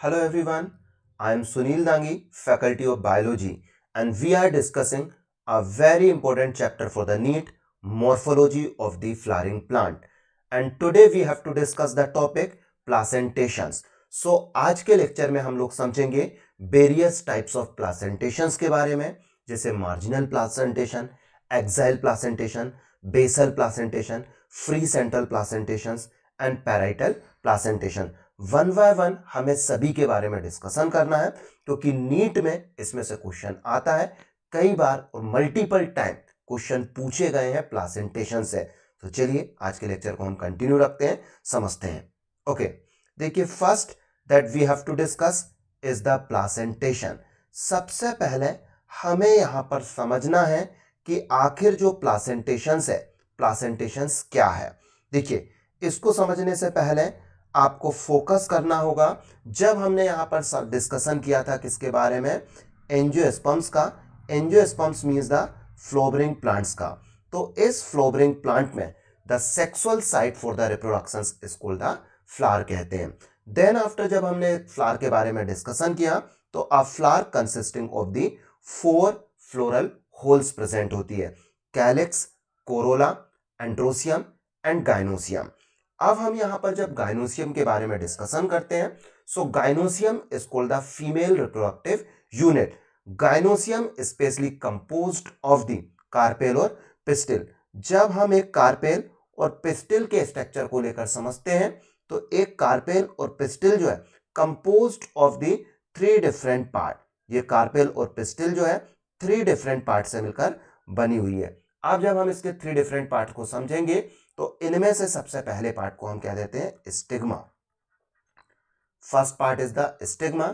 Hello everyone, I am Sunil Dangi, Faculty of Biology, and we are discussing a very important chapter for the NEET, Morphology of the Flowering Plant. And today we have to discuss the topic Placentations. So आज के lecture में हम लोग समझेंगे various types of प्लासेंटेशंस के बारे में, जैसे marginal placentation, axile placentation, basal placentation, free central placentations and parietal placentation. One by one हमें सभी के बारे में डिस्कशन करना है, क्योंकि नीट में इसमें से क्वेश्चन आता है कई बार और मल्टीपल टाइम क्वेश्चन पूछे गए हैं प्लासेंटेशन से। तो चलिए आज के लेक्चर को हम कंटिन्यू रखते हैं, समझते हैं। ओके, देखिए first that we have to discuss is the placentation. सबसे पहले हमें यहां पर समझना है कि आखिर जो प्लासेंटेशंस है, प्लासेंटेशंस क्या है। देखिए इसको समझने से पहले आपको फोकस करना होगा, जब हमने यहां पर डिस्कशन किया था किसके बारे में, एंजियोस्पर्म्स का। Angiosperms means the flowering plants का। तो इस फ्लोवरिंग प्लांट में the sexual site for the reproduction is called the flower कहते हैं। देन आफ्टर जब हमने फ्लावर के बारे में डिस्कशन किया तो अ flower consisting of the 4 floral holes present होती है, calyx, Corolla, androecium and gynoecium. अब हम यहां पर जब गाइनोसियम के बारे में डिस्कशन करते हैं, so gynoecium is called the female reproductive unit. Gynoecium specially composed of the carpel और पिस्टिल। जब हम एक कार्पेल और पिस्टिल के स्ट्रक्चर को लेकर समझते हैं, तो एक कार्पेल और पिस्टिल जो है composed of the 3 different part. ये कार्पेल और पिस्टिल जो है 3 डिफरेंट पार्ट से मिलकर बनी हुई है। अब जब हम इसके 3 डिफरेंट पार्ट को समझेंगे तो इनमें से सबसे पहले पार्ट को हम क्या देते हैं, stigma. First part is the stigma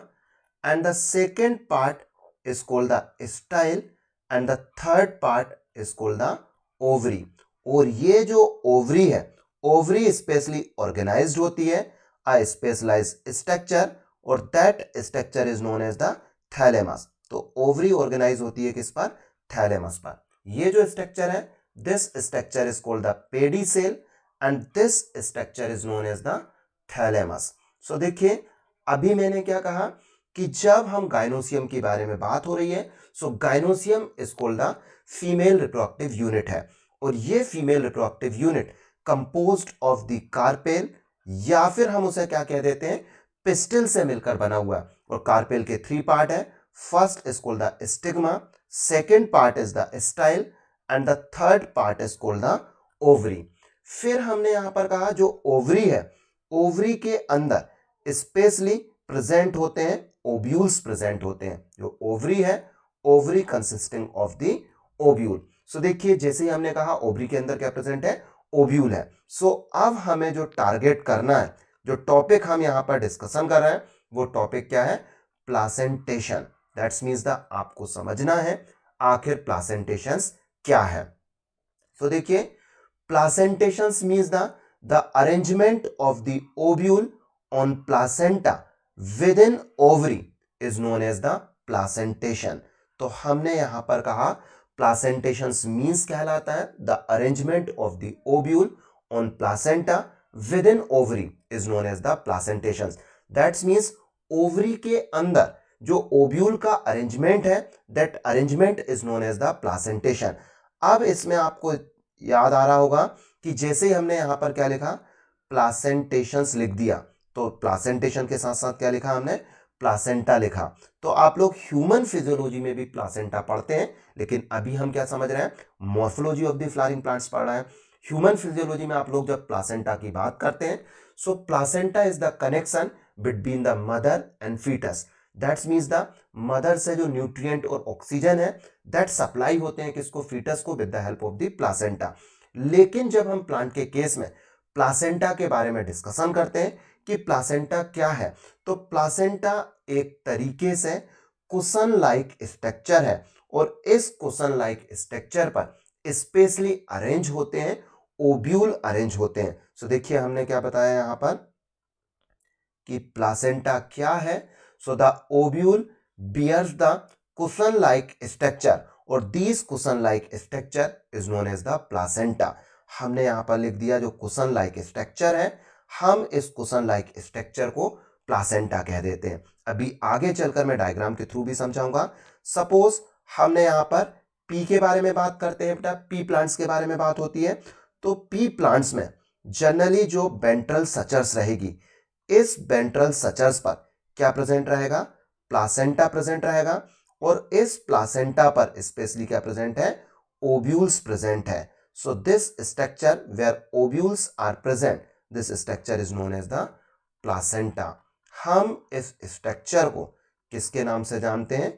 and the second part is called the style and the third part is called the ovary. और ये जो ओवरी है, ओवरी स्पेशली ऑर्गेनाइज्ड होती है अ स्पेशलाइज्ड स्ट्रक्चर, और that structure is known as the thalamus. तो ovary organise होती है किस पर, थैलेमस पर। ये जो स्ट्रक्चर है, this structure is called the pedicel and this structure is known as the thalamus. So देखिए अभी मैंने क्या कहा कि जब हम गाइनोसियम के बारे में बात हो रही है, so gynoecium is called the female reproductive unit है, और ये female reproductive unit composed of the carpel, या फिर हम उसे क्या कह देते हैं, पिस्टिल से मिलकर बना हुआ। और कार्पेल के 3 पार्ट है, first is called the stigma, second part is the style and the third part is called the ovary. फिर हमने यहां पर कहा जो ओवरी है, ओवरी के अंदर स्पेशली प्रेजेंट होते हैं ओव्यूल्स प्रेजेंट होते हैं। जो ओवरी है, ovary consisting of the ovule. So देखिए जैसे ही हमने कहा ओवरी के अंदर क्या प्रेजेंट है, ओव्यूल है। सो अब हमें जो टारगेट करना है, जो टॉपिक हम यहां पर डिस्कशन कर रहे हैं, वो टॉपिक क्या है, प्लासेंटेशन। दैट्स मीन्स द आपको समझना है आखिर प्लासेंटेशंस क्या है। तो देखिए placentations means the arrangement of the ovule on placenta within ovary is known as the placentation. तो हमने यहां पर कहा प्लासेंटेशंस मींस कहलाता है the arrangement of the ovule on placenta within ovary is known as the placentations. That's means ovary के अंदर जो ओव्यूल का अरेंजमेंट है, that arrangement is known as the placentation. अब इसमें आपको याद आ रहा होगा कि जैसे ही हमने यहां पर क्या लिखा, प्लासेंटेशंस लिख दिया, तो प्लासेंटेशन के साथ साथ क्या लिखा हमने, प्लासेंटा लिखा। तो आप लोग ह्यूमन फिजियोलॉजी में भी प्लासेंटा पढ़ते हैं, लेकिन अभी हम क्या समझ रहे हैं, morphology of the flowering plants पढ़ रहे हैं। ह्यूमन फिजियोलॉजी में आप लोग जब प्लासेंटा की बात करते हैं, so placenta is the connection between the mother and foetus. That's means the mother से जो न्यूट्रिएंट और ऑक्सीजन है दैट सप्लाई होते हैं किसको, फीटस को, with the help of the placenta. लेकिन जब हम प्लांट के केस में प्लासेंटा के बारे में डिस्कशन करते हैं कि प्लासेंटा क्या है, तो प्लासेंटा एक तरीके से कुशन लाइक स्ट्रक्चर है, और इस कुशन लाइक स्ट्रक्चर पर स्पेशली अरेंज होते हैं ओव्यूल अरेंज होते हैं। सो देखिए हमने क्या बताया यहां पर कि प्लासेंटा क्या है। So the ovule bears the cushion-like structure, और these cushion-like structure is known as the placenta। हमने यहां पर लिख दिया जो cushion-like structure है, हम इस cushion-like structure को प्लासेंटा कह देते हैं। अभी आगे चलकर मैं डायग्राम के थ्रू भी समझाऊंगा। सपोज हमने यहां पर पी के बारे में बात करते हैं बेटा, पी प्लांट्स के बारे में बात होती है। तो पी प्लांट्स में जनरली जो वेंट्रल सचर्स रहेगी, इस वेंट्रल सचर्स पर क्या प्रेजेंट रहेगा? प्लासेंटा प्रेजेंट रहेगा। और इस प्लासेंटा पर स्पेशली क्या प्रेजेंट है? ओव्यूल्स प्रेजेंट है। So this structure where ovules are present, this structure is known as the placenta. हम इस स्ट्रक्चर को किसके नाम से जानते हैं?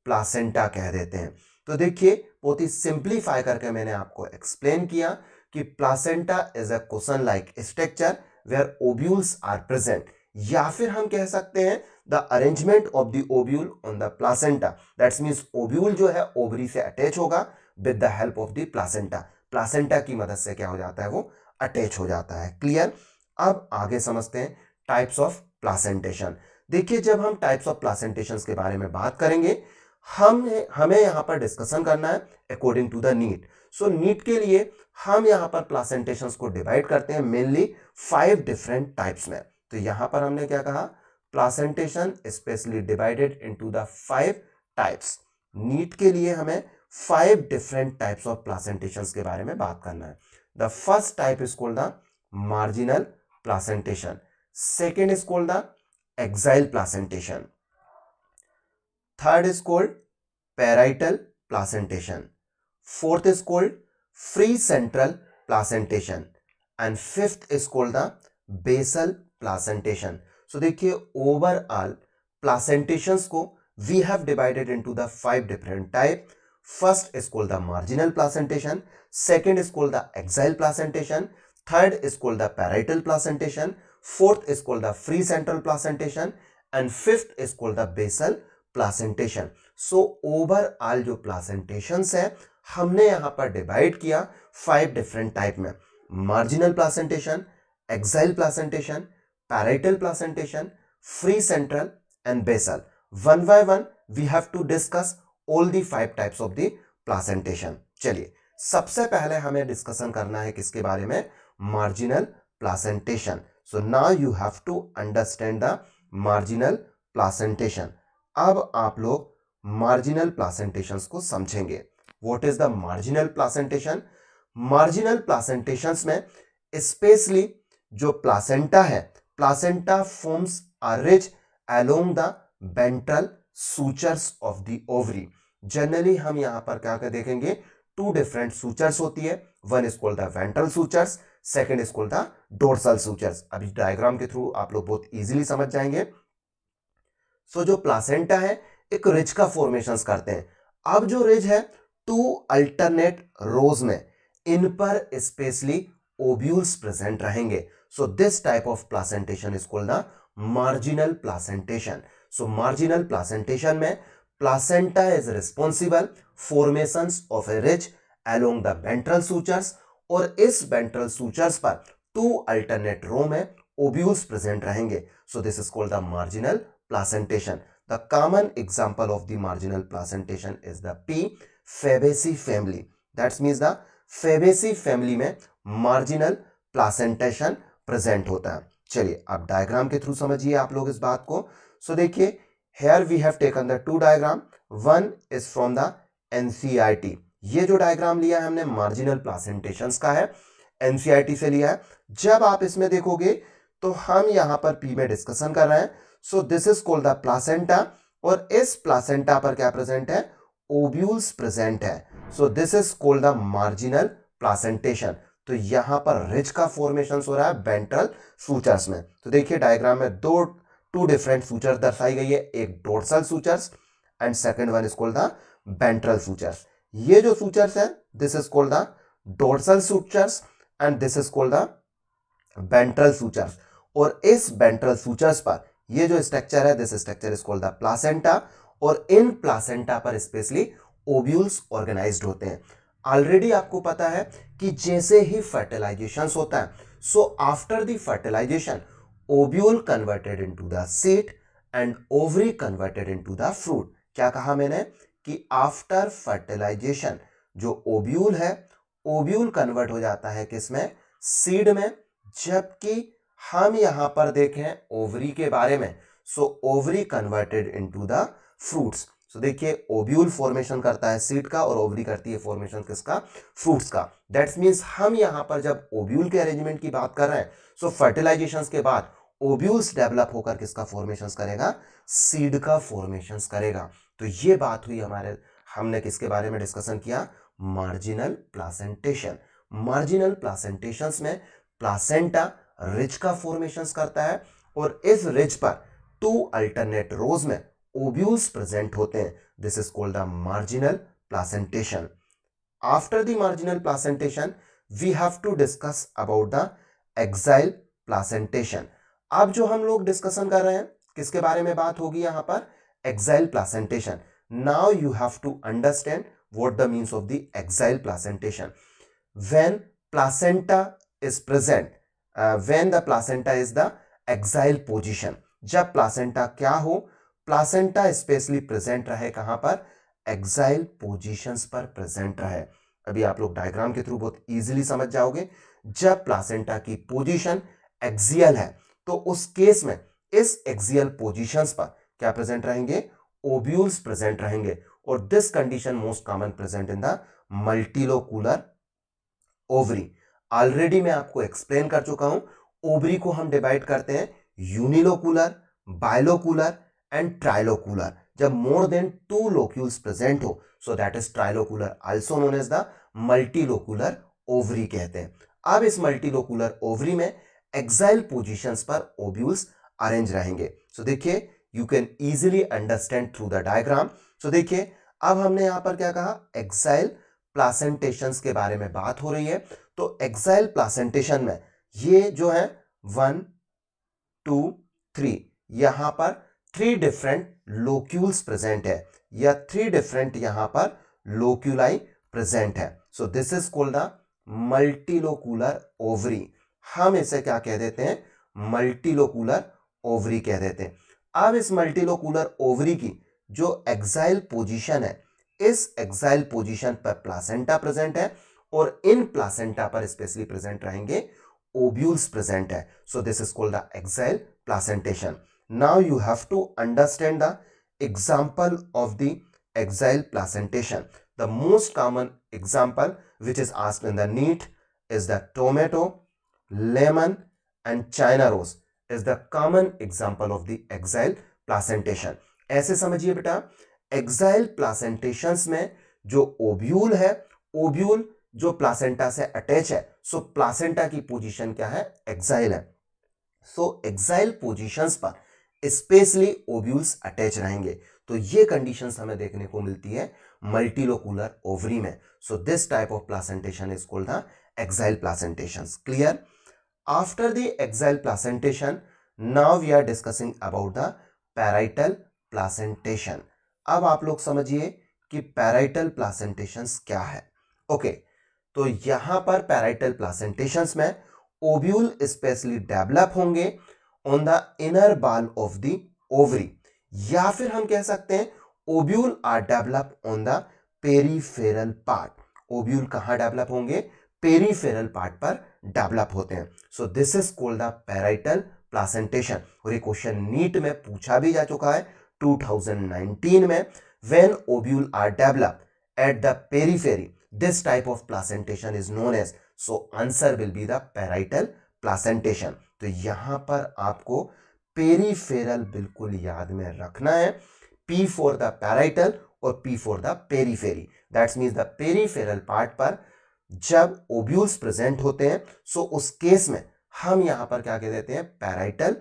प्लासेंटा कह देते हैं। तो देखिए बहुत ही सिंप्लीफाई करके मैंने आपको एक्सप्लेन किया कि placenta is a cushion like structure where ovules are present, या फिर हम कह सकते हैं the arrangement of the ovule on the placenta. That's means ovule जो है ओवरी से अटैच होगा with the help of the placenta. Placenta की मदद से क्या हो जाता है? वो अटैच हो जाता है। क्लियर? अब आगे समझते हैं टाइप्स ऑफ प्लासेंटेशन। देखिए जब हम टाइप्स ऑफ प्लासेंटेशन के बारे में बात करेंगे, हमें यहां पर डिस्कशन करना है according to the NEET. So NEET के लिए हम यहां पर प्लासेंटेशन को डिवाइड करते हैं मेनली 5 डिफरेंट टाइप्स में। तो यहां पर हमने क्या कहा? Placentation specially divided into the 5 types. NEET के लिए हमें 5 डिफरेंट टाइप्स ऑफ प्लासेंटेशन के बारे में बात करना है। The first type is called the marginal placentation, second is called the axile placentation, third is called parietal placentation, fourth is called free central placentation, and fifth is called the basal placentation. So देखिए overall placentations को we have divided into the 5 different type. First is called the marginal placentation, second is called the axial placentation, third is called the parietal placentation, fourth is called the free central placentation, and fifth is called the basal placentation. So overall जो placentations है हमने यहां पर divide किया 5 different type में। Marginal placentation, axile placentation, parietal placentation, free central and basal. One by one we have to discuss all the 5 types of the placentation. चलिए सबसे पहले हमें डिस्कशन करना है किसके बारे में? Marginal placentation. So now you have to understand the marginal placentation. अब आप लोग मार्जिनल प्लासेंटेशंस को समझेंगे। What is the marginal placentation? Marginal placentations में स्पेशली जो प्लासेंटा है, placenta forms a ridge along the ventral sutures of the ovary. Generally हम यहां पर क्या कर देखेंगे? 2 डिफरेंट सूचर्स होती है। One is called the ventral sutures, second is called the dorsal sutures. अभी डायग्राम के थ्रू आप लोग बहुत इजीली समझ जाएंगे। सो जो प्लासेंटा है एक रिज का फॉर्मेशन करते हैं। अब जो रिज है 2 अल्टरनेट रोज में, इन पर स्पेशली ओव्यूल्स प्रेजेंट रहेंगे। So this type of placentation is called the marginal placentation. So marginal placentation में placenta is responsible formations of a ridge along the ventral sutures, और इस वेंट्रल सूचर्स पर 2 alternate रो में ovules present रहेंगे। So this is called the marginal placentation. The common example of the marginal placentation is the P. fabaceae family. That means the fabaceae family में marginal placentation present होता है। चलिए अब diagram के through समझिए आप लोग इस बात को। सो देखिए here we have taken the 2 diagram. One is from the NCERT. ये जो डायग्राम लिया है हमने मार्जिनल प्लासेंटेशंस का है, NCERT से लिया है। जब आप इसमें देखोगे तो हम यहां पर P में डिस्कशन कर रहे हैं। So this is called the placenta, और इस प्लासेंटा पर क्या प्रेजेंट है? ओव्यूल्स प्रेजेंट है। So this is called the marginal placentation. तो यहां पर रिज का फॉर्मेशन हो रहा है वेंट्रल सूचर्स में। तो देखिए डायग्राम में 2 डिफरेंट सूचर्स दर्शाई गई है, एक dorsal sutures and second one is called the ventral sutures. ये जो सूचर्स है this is called the dorsal sutures and this is called the ventral sutures. और इस वेंट्रल सूचर्स पर ये जो स्ट्रक्चर है this structure is called the placenta, और इन प्लासेंटा पर स्पेशली ओव्यूल्स ऑर्गेनाइज्ड होते हैं। ऑलरेडी आपको पता है कि जैसे ही फर्टिलाइजेशन होता है, so after the fertilisation ovule converted into the seed and ovary converted into the fruit. क्या कहा मैंने? कि आफ्टर फर्टिलाइजेशन जो ओव्यूल है, ओव्यूल कन्वर्ट हो जाता है किसमें? सीड में, जबकि हम यहां पर देखें ओवरी के बारे में, so ovary converted into the fruits. So देखिए ओव्यूल फॉर्मेशन करता है सीड का और ओवरी करती है फॉर्मेशन किसका, फ्रूट्स का। दैट्स मीन्स हम यहां पर जब ओव्यूल के अरेंजमेंट की बात कर रहे हैं, सो फर्टिलाइजेशन के बाद ओव्यूल्स डेवलप होकर किसका फॉर्मेशन करेगा, सीड का फॉर्मेशन करेगा। तो ये बात हुई हमारे, हमने किसके बारे में डिस्कशन किया, मार्जिनल प्लासेंटेशन। मार्जिनल प्लासेंटेशन में प्लासेंटा रिज का फॉर्मेशन करता है और इस रिज पर टू अल्टरनेट रोज में ओव्यूल्स प्रेजेंट होते हैं। This is called the marginal placentation. After the marginal placentation we have to discuss about the axile placentation. अब जो हम लोग डिस्कशन कर रहे हैं किसके बारे में बात होगी यहां पर, axile placentation. Now you have to understand what the means of the axile placentation. When placenta is present, when the placenta is the axile position, जब प्लासेंटा क्या हो, प्लासेंटा स्पेशली प्रेजेंट रहे कहां पर, एक्साइल पोजीशंस पर present रहे। अभी आप लोग डायग्राम के थ्रू बहुत इजीली समझ जाओगे। जब प्लासेंटा की पोजीशन एक्सियल है तो उस केस में इस एक्सियल पोजीशंस पर क्या प्रेजेंट रहेंगे, ओव्यूल्स प्रेजेंट रहेंगे। और this condition most common present in the multilocular ovary. Already मैं आपको एक्सप्लेन कर चुका हूं, ओवरी को हम डिवाइड करते हैं यूनिलोकुलर, बायलोकुलर एंड ट्राइलोकुलर। जब मोर देन 2 लोक्यूल्स प्रेजेंट हो, so that is trilocular, also known as the multilocular ovary कहते हैं। अब इस मल्टीलोकुलर ओवरी में एक्साइल पोजीशंस पर ओव्यूल्स अरेंज रहेंगे। सो देखिए you can easily understand through the diagram. So देखिए अब हमने यहां पर क्या कहा, एक्साइल प्लासेंटेशंस के बारे में बात हो रही है। तो एक्साइल प्लासेंटेशन में ये जो है 1 2 3, यहां पर 3 डिफरेंट लोक्यूल्स प्रेजेंट है या 3 डिफरेंट यहां पर लोक्यूलाई प्रेजेंट है। So this is called the multilocular ovary. हम इसे क्या कह देते हैं, मल्टीलोकुलर ओवरी कह देते हैं। अब इस मल्टीलोकुलर ओवरी की जो एक्साइल पोजीशन है, इस एक्साइल पोजीशन पर प्लासेंटा प्रेजेंट है और इन प्लासेंटा पर स्पेशली प्रेजेंट रहेंगे ओव्यूल्स प्रेजेंट है। So this is called the axile placentation. Now you have to understand the example of the axile placentation. The most common example which is asked in the NEET is the tomato, lemon and China rose is the common example of the axial placentation. ऐसे समझिए बेटा, exile placentations में जो ovule है, ovule जो placenta से attach है, सो placenta की पोजीशन क्या है, एक्साइल है। सो एक्साइल पोजीशंस पर स्पेशली ओव्यूल्स अटैच रहेंगे। तो ये कंडीशंस हमें देखने को मिलती है मल्टीलोकुलर ओवरी में। So this type of placentation is called the axile placentations. Clear? After the axile placentation now we are discussing about the parietal placentation. अब आप लोग समझिए कि पैराइटल प्लासेंटेशंस क्या है। ओके, तो यहां पर पैराइटल प्लासेंटेशंस में ओव्यूल स्पेशली डेवलप होंगे on the inner wall of the ovary, या फिर हम कह सकते हैं ovule are develop on the peripheral part. Ovule कहां डेवलप होंगे, पेरीफेरल पार्ट पर डेवलप होते हैं। So this is called the parietal placentation. और ये क्वेश्चन नीट में पूछा भी जा चुका है 2019 में। When ovule are develop at the periphery, this type of placentation is known as, so answer will be the parietal placentation. तो यहां पर आपको पेरीफेरल बिल्कुल याद में रखना है, P फॉर द पैराइटल और P for the periphery. That's means the peripheral part पर जब ओव्यूल्स प्रेजेंट होते हैं, सो उस केस में हम यहां पर क्या कह देते हैं, पैराइटल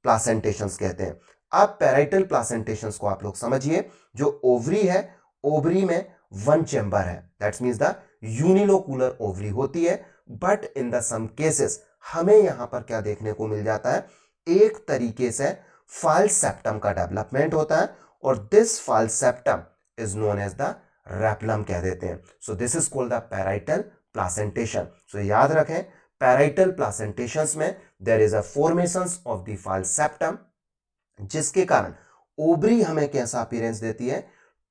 प्लासेंटेशंस कहते हैं। अब पैराइटल प्लासेंटेशंस को आप लोग समझिए, जो ओवरी है, ओवरी में 1 चेंबर है, that's means the unilocular ovary होती है। But in the some cases हमें यहां पर क्या देखने को मिल जाता है, एक तरीके से फाल्स सेप्टम का डेवलपमेंट होता है और this false septum is known as the replum कह देते हैं। So this is called the parietal placentation. So याद रखें, पैराइटल प्लासेंटेशंस में there is a formations of the false septum, जिसके कारण ओवरी हमें कैसा अपीयरेंस देती है,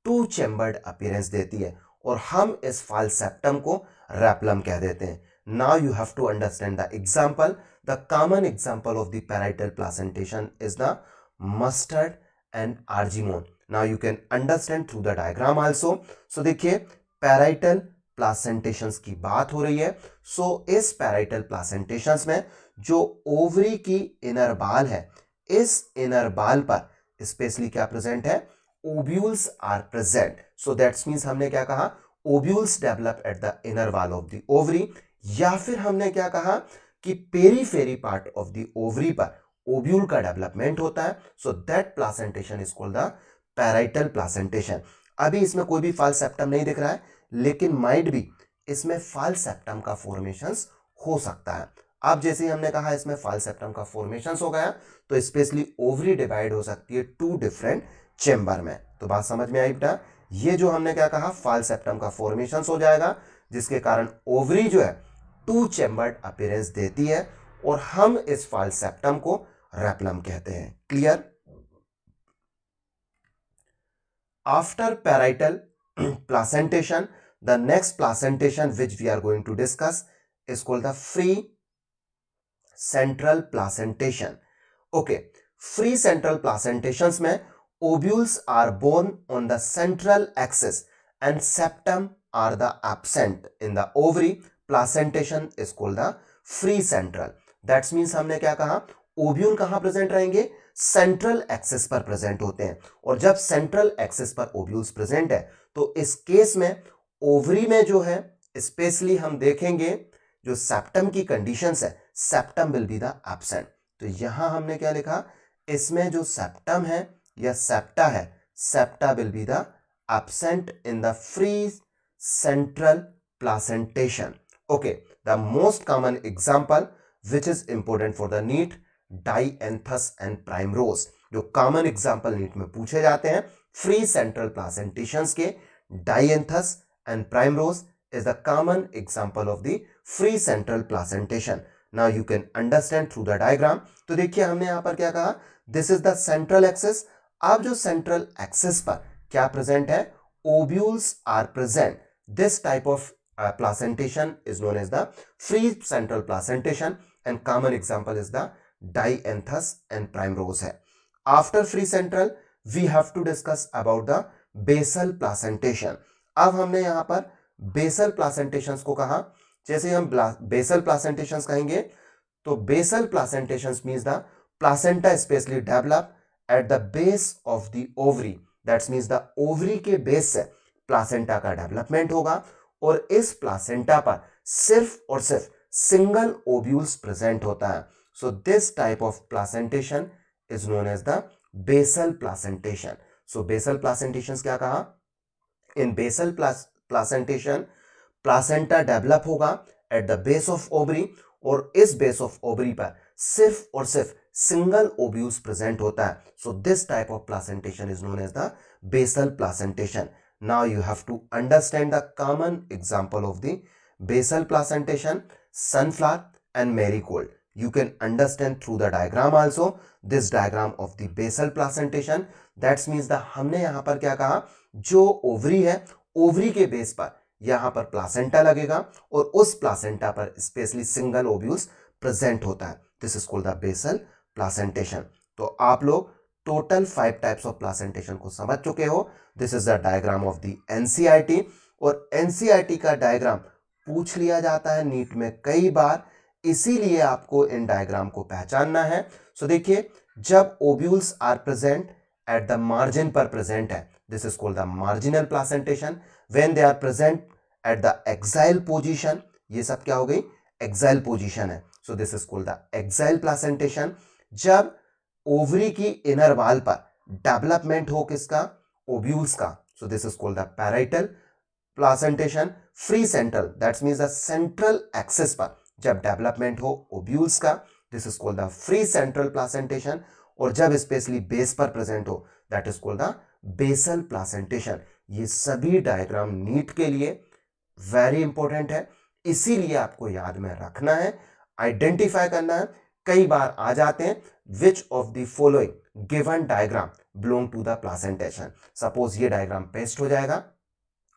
2 चेंबर्ड अपीयरेंस देती है और हम इस फाल्स सेप्टम को रेप्लम कह देते हैं। Now you have to understand the example the common example of the parietal placentation is the mustard and argemone. Now you can understand through the diagram also. So देखिए पैराइटल प्लासेंटेशंस की बात हो रही है. सो इस पैराइटल प्लासेंटेशंस में जो ovary की इनर बाल है, इस इनर बाल पर स्पेशली क्या प्रेजेंट है, ovules are present. So that's means हमने क्या कहा, ovules develop at the inner wall of the ovary, या फिर हमने क्या कहा कि periphery part of the ovary पर ओव्यूल का डेवलपमेंट होता है. So that placentation is called the parietal placentation. अभी इसमें कोई भी फॉल्स सेप्टम नहीं दिख रहा है, लेकिन माइट भी इसमें फॉल्स सेप्टम का फॉर्मेशंस हो सकता है. अब जैसे हमने कहा इसमें फॉल्स सेप्टम का फॉर्मेशंस हो गया, तो स्पेशली ओवरी डिवाइड हो सकती है टू डिफरेंट चेंबर में. तो बात समझ में आई बेटा. ये जो हमने क्या कहा, फॉल्स सेप्टम का फॉर्मेशंस हो जाएगा, जिसके कारण ओवरी जो है टू चेंबर्ड अपीयरेंस देती है, और हम इस फॉल्स सेप्टम को रेप्लम कहते हैं. Clear. After parietal placentation, the next placentation which we are going to discuss is called the free central placentation. Okay, free central placentations में ovules are born on the central axis and septum are the absent in the ovary. Placentation is called the free central. That means हमने क्या कहा, ovule कहां present रहेंगे, central axis पर present होते हैं. और जब सेंट्रल एक्सिस पर ओव्यूल्स प्रेजेंट है, तो इस केस में ओवरी में जो है स्पेशली हम देखेंगे जो सेप्टम की कंडीशंस है, septum will be the absent. तो यहां हमने क्या लिखा, इसमें जो सेप्टम है या सेप्टा है, septa will be the absent in the free central placentation. Okay, the most common example which is important for the NEET, dianthus and primrose. जो कॉमन एग्जांपल नीट में पूछे जाते हैं फ्री सेंट्रल प्लासेंटेशंस के, डाइएंथस and primrose is the common example of the free central placentation. Now you can understand through the diagram. तो देखिए हमने यहां पर क्या कहा, this is the central axis. अब जो central axis पर क्या present है, ovules are present. This type of placentation is known as the free central placentation, and common example is the dianthus and primrose है. After free central we have to discuss about the basal placentation. अब हमने यहां पर basal प्लासेंटेशंस को कहा. जैसे हम basal placentations कहेंगे, तो basal placentations means the placenta specially develop at the base of the ovary. That's means the ovary के बेस से प्लासेंटा का डेवलपमेंट होगा, और इस प्लासेंटा पर सिर्फ और सिर्फ सिंगल ओव्यूल्स प्रेजेंट होता है. So this type of placentation is known as the basal placentation. So basal placentations क्या कहा, in basal placentation placenta develop होगा at the base of ovary, और इस बेस ऑफ ओवरी पर सिर्फ और सिर्फ सिंगल ओव्यूल्स प्रेजेंट होता है. So this type of placentation is known as the basal placentation. Now you have to understand the common example of the basal placentation, sunflower and marigold. You can understand through the diagram also, this diagram of the basal placentation. That means the हमने यहां पर क्या कहा, जो ovary है, ovary के base पर यहां पर प्लासेंटा लगेगा, और उस प्लासेंटा पर स्पेशली सिंगल ओव्यूल्स प्रेजेंट होता है. This is called the basal placentation. तो आप लोग टोटल 5 टाइप्स ऑफ प्लासेंटेशन को समझ चुके हो. This is the diagram of the NCERT, और एनसीईआरटी का डायग्राम पूछ लिया जाता है नीट में कई बार, इसीलिए आपको इन डायग्राम को पहचानना है. सो देखिए, जब ovules are present at the margin पर प्रेजेंट है, this is called the marginal placentation. When they are present at the axile position, ये सब क्या हो गई, एक्साइल पोजीशन है. So this is called the axile placentation. जब ओवरी की इनर वॉल पर डेवलपमेंट हो किसका, ओव्यूल्स का, so this is called the parietal placentation. Free central, that means the central axis पर जब डेवलपमेंट हो ओव्यूल्स का, this is called the free central placentation. और जब स्पेशली बेस पर प्रेजेंट हो, that is called the basal placentation. ये सभी डायग्राम नीट के लिए वेरी इंपॉर्टेंट है, इसीलिए आपको याद में रखना है, आइडेंटिफाई करना है. कई बार आ जाते हैं, which of the following given diagram belong to the placentation. Suppose ये डायग्राम पेस्ट हो जाएगा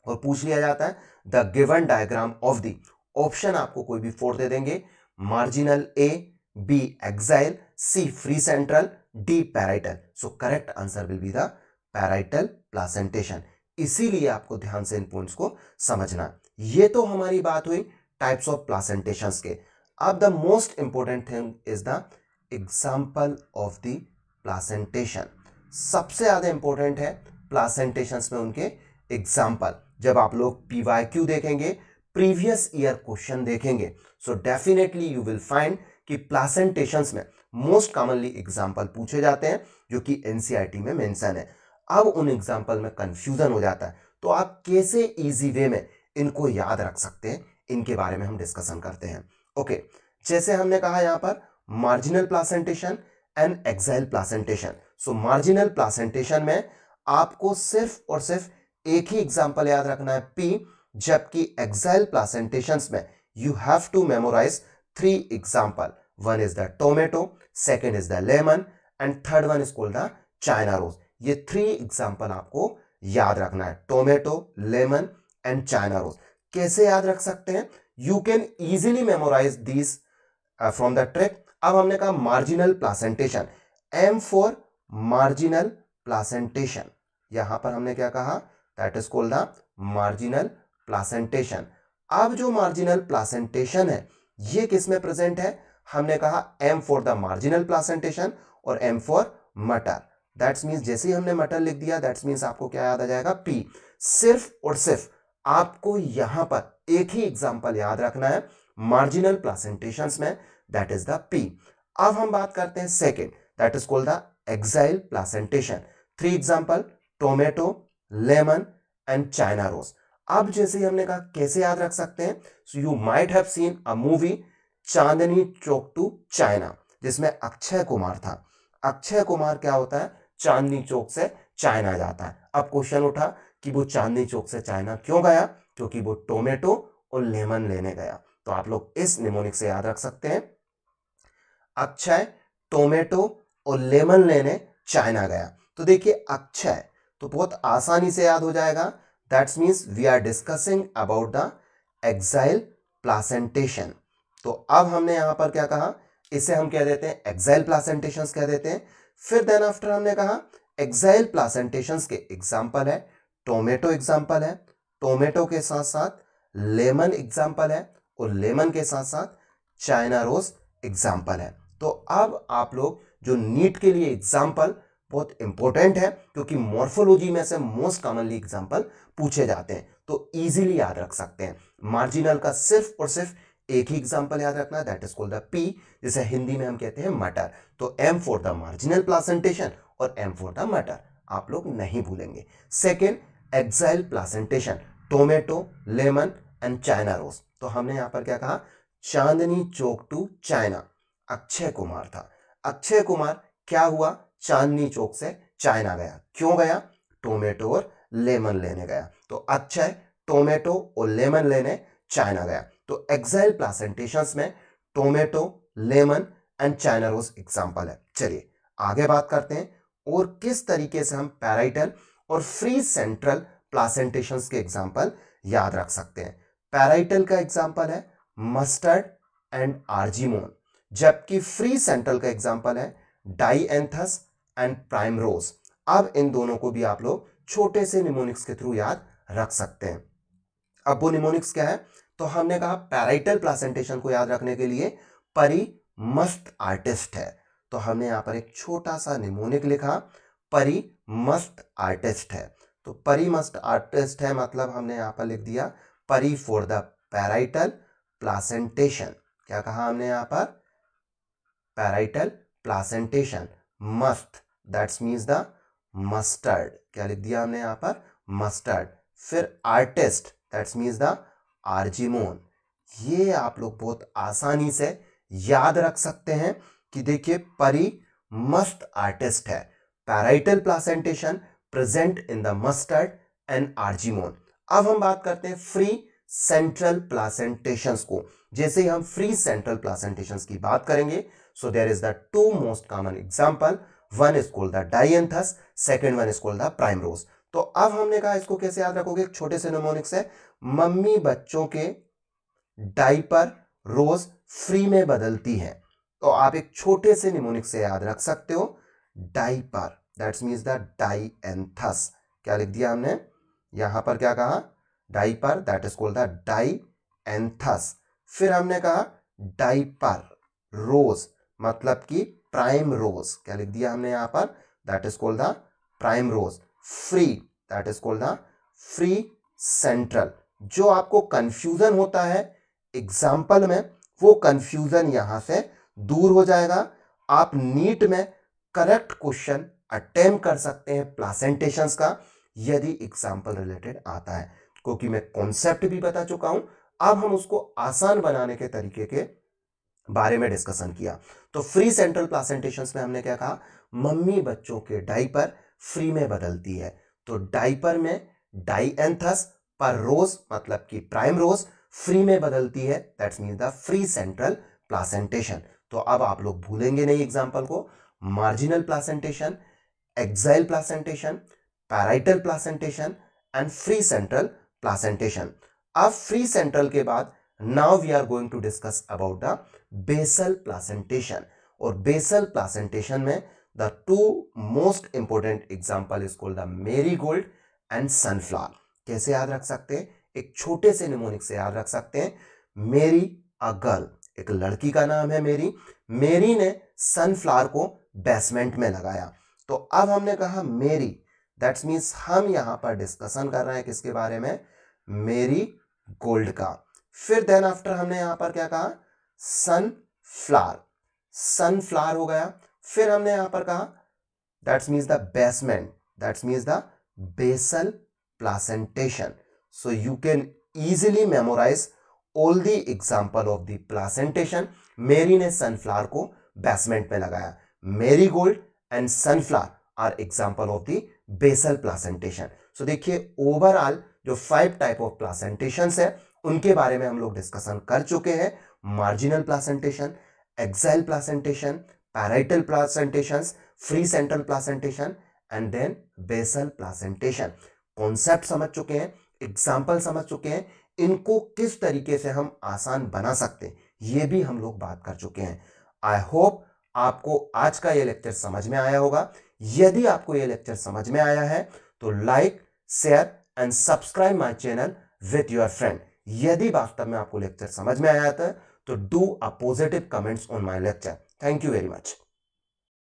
और पूछ लिया जाता है the given diagram of the, option आपको कोई भी 4 दे देंगे, marginal A, B axile, C free central, D parietal. So correct answer will be the parietal placentation. इसीलिए आपको ध्यान से इन पॉइंट्स को समझना। ये तो हमारी बात हुई टाइप्स ऑफ प्लासेंटेशंस के। अब the most important thing is the example of the placentation. सबसे ज्यादा इंपॉर्टेंट है प्लासेंटेशंस में उनके एग्जाम्पल। जब आप लोग PYQ देखेंगे, प्रीवियस ईयर क्वेश्चन देखेंगे, so definitely you will find कि प्लासेंटेशंस में मोस्ट कॉमनली एग्जाम्पल पूछे जाते हैं जो कि एनसीईआरटी में मेंशन है। अब उन एग्जाम्पल में कंफ्यूजन हो जाता है, तो आप कैसे इजी वे में इनको याद रख सकते हैं, इनके बारे में हम डिस्कशन करते हैं। ओके, जैसे हमने कहा यहां पर marginal placentation and axile placentation. So marginal placentation में आपको सिर्फ और सिर्फ एक ही एग्जाम्पल याद रखना है P, जबकि एक्साइल प्लासेंटेशंस में you have to memorise 3 example. One is the tomato, second is the lemon and third one is called the China rose. ये 3 एग्जाम्पल आपको याद रखना है, tomato, lemon and China rose. कैसे याद रख सकते हैं? You can easily memorise this from the trick. अब हमने कहा marginal placentation, M for marginal placentation. यहां पर हमने क्या कहा? That is called the marginal placentation. अब जो मार्जिनल प्लासेंटेशन है ये किस में प्रेजेंट है? हमने कहा M for the marginal placentation और M फॉर मटर। दैट्स मीन्स जैसे ही हमने मटर लिख दिया, दैट्स मीन्स आपको क्या याद आ जाएगा? P। सिर्फ और सिर्फ आपको यहां पर एक ही एग्जाम्पल याद रखना है मार्जिनल प्लासेंटेशंस में, दैट इज द P। अब हम बात करते हैं second, that is called the axile placentation. 3 example, tomato, lemon and China rose. अब जैसे ही हमने कहा कैसे याद रख सकते हैं? So you might have seen a movie Chandni Chowk to China, जिसमें अक्षय कुमार था। अक्षय कुमार क्या होता है? चांदनी चौक से चाइना जाता है। अब क्वेश्चन उठा कि वो चांदनी चौक से चाइना क्यों गया? क्योंकि वो टोमेटो और लेमन लेने गया। तो आप लोग इस निमोनिक से याद रख सकते हैं, अक्षय टोमेटो और लेमन लेने चाइना गया। तो देखिए अक्षय तो बहुत आसानी से याद हो जाएगा, that's means we are discussing about the axile placentation. तो अब हमने यहां पर क्या कहा? इसे हम कह देते हैं एक्साइल प्लासेंटेशंस कह देते हैं। फिर देन आफ्टर हमने कहा एक्साइल प्लासेंटेशंस के एग्जाम्पल है, टोमेटो एग्जाम्पल है, टोमेटो के साथ साथ लेमन एग्जाम्पल है और लेमन के साथ साथ चाइना रोज एग्जाम्पल है। तो अब आप लोग जो नीट के लिए एग्जाम्पल बहुत इंपॉर्टेंट है, क्योंकि मॉर्फोलॉजी में से मोस्ट कॉमनली एग्जाम्पल पूछे जाते हैं, तो इजीली याद रख सकते हैं। मार्जिनल का सिर्फ और सिर्फ एक ही एग्जाम्पल याद रखना है, that is called the P, जिसे हिंदी में हम कहते हैं मटर। तो M for the marginal placentation और M फॉर द मटर आप लोग नहीं भूलेंगे। Second axile placentation, tomato, lemon and China rose. तो हमने यहां पर क्या कहा? चांदनी चौक टू चाइना, अक्षय कुमार था। अक्षय कुमार क्या हुआ? चांदनी चौक से चाइना गया। क्यों गया? टोमेटो और लेमन लेने गया। तो अक्षय टोमेटो और लेमन लेने चाइना गया। तो एक्साइल प्लासेंटेशंस में tomato, lemon and China rose example है। चलिए आगे बात करते हैं और किस तरीके से हम पैराइटल और फ्री सेंट्रल प्लासेंटेशंस के एग्जाम्पल याद रख सकते हैं। पैराइटल का एग्जाम्पल है मस्टर्ड एंड आर्जिमोन, जबकि फ्री सेंट्रल का एग्जाम्पल है डाइएंथस एंड प्राइमरोज। अब इन दोनों को भी आप लोग छोटे से निमोनिक्स के थ्रू याद रख सकते हैं। अब वो निमोनिक्स क्या है? तो हमने कहा पैराइटल प्लासेंटेशन को याद रखने के लिए परी मस्त आर्टिस्ट है। तो हमने यहां पर एक छोटा सा निमोनिक लिखा, परी मस्त आर्टिस्ट है। तो परी मस्त आर्टिस्ट है मतलब हमने यहां पर लिख दिया परी फॉर द पैराइटल प्लासेंटेशन। क्या कहा हमने यहां पर? Parietal placentation. मस्त दैट्स मीन्स द मस्टर्ड। क्या लिख दिया हमने यहां पर? मस्टर्ड। फिर artist that's means the argemone. ये आप लोग बहुत आसानी से याद रख सकते हैं कि देखिए परी मस्त आर्टिस्ट है, parietal placentation present in the mustard and argemone. अब हम बात करते हैं फ्री सेंट्रल प्लासेंटेशंस को। जैसे ही हम फ्री सेंट्रल प्लासेंटेशंस की बात करेंगे, so there is the 2 most common example, one is called the dianthus, second one is called the primrose. तो अब हमने कहा इसको कैसे याद रखोगे? एक छोटे से निमोनिक से, मम्मी बच्चों के डायपर रोज फ्री में बदलती है। तो आप एक छोटे से निमोनिक से याद रख सकते हो, diaper, that's means the dianthus. क्या लिख दिया हमने यहां पर, क्या कहा, diaper, that is called the dianthus. फिर हमने कहा डाइपर रोज, मतलब कि प्राइम रोज, क्या लिख दिया हमने यहां पर, that is called the primrose. Free, that is called the free central. जो आपको कंफ्यूजन होता है एग्जाम्पल में, वो कंफ्यूजन यहां से दूर हो जाएगा। आप नीट में करेक्ट क्वेश्चन अटेम्प्ट कर सकते हैं प्लासेंटेशंस का, यदि एग्जाम्पल रिलेटेड आता है, क्योंकि मैं कॉन्सेप्ट भी बता चुका हूं। अब हम उसको आसान बनाने के तरीके के बारे में डिस्कशन किया। तो फ्री सेंट्रल प्लासेंटेशंस में हमने क्या कहा, मम्मी बच्चों के डाइपर फ्री में बदलती है। तो डाइपर में डाइएंथस पर रोज, मतलब कि प्राइम रोज फ्री में बदलती है, that's mean the free central placentation. तो अब आप लोग भूलेंगे नहीं एग्जांपल को, marginal placentation, axile placentation, parietal placentation and free central placentation. अब फ्री सेंट्रल के बाद now we are going to discuss about the basal placentation. और बेसल प्लासेंटेशन में the two most important example is called the marigold and sunflower. कैसे याद रख सकते हैं, एक छोटे से निमोनिक से याद रख सकते हैं। मेरी अ गर्ल, एक लड़की का नाम है मेरी, मेरी ने सनफ्लावर को बेसमेंट में लगाया। तो अब हमने कहा मेरी, दैट्स मीन्स हम यहां पर डिस्कशन कर रहे हैं किसके बारे में, मेरी गोल्ड का। फिर देन आफ्टर हमने यहां पर क्या कहा, सनफ्लावर, सनफ्लावर हो गया। फिर हमने यहां पर कहा that's means the basement, that's means the basal placentation. So you can easily memorize all the example of the placentation. मेरी ने सनफ्लावर को बेसमेंट में लगाया। Marigold and sunflower are example of the basal placentation. So देखिए overall जो 5 type of placentation है उनके बारे में हम लोग डिस्कशन कर चुके हैं। Marginal placentation, axile placentation, parietal placentation, free central placentation and then basal placentation. Concept समझ चुके हैं, एग्जाम्पल समझ चुके हैं, इनको किस तरीके से हम आसान बना सकते हैं ये भी हम लोग बात कर चुके हैं। आई होप आपको आज का ये लेक्चर समझ में आया होगा। यदि आपको ये लेक्चर समझ में आया है तो like, share and subscribe my channel with your friend. यदि वास्तव में आपको लेक्चर समझ में आया था तो do a positive comments on my lecture. Thank you very much.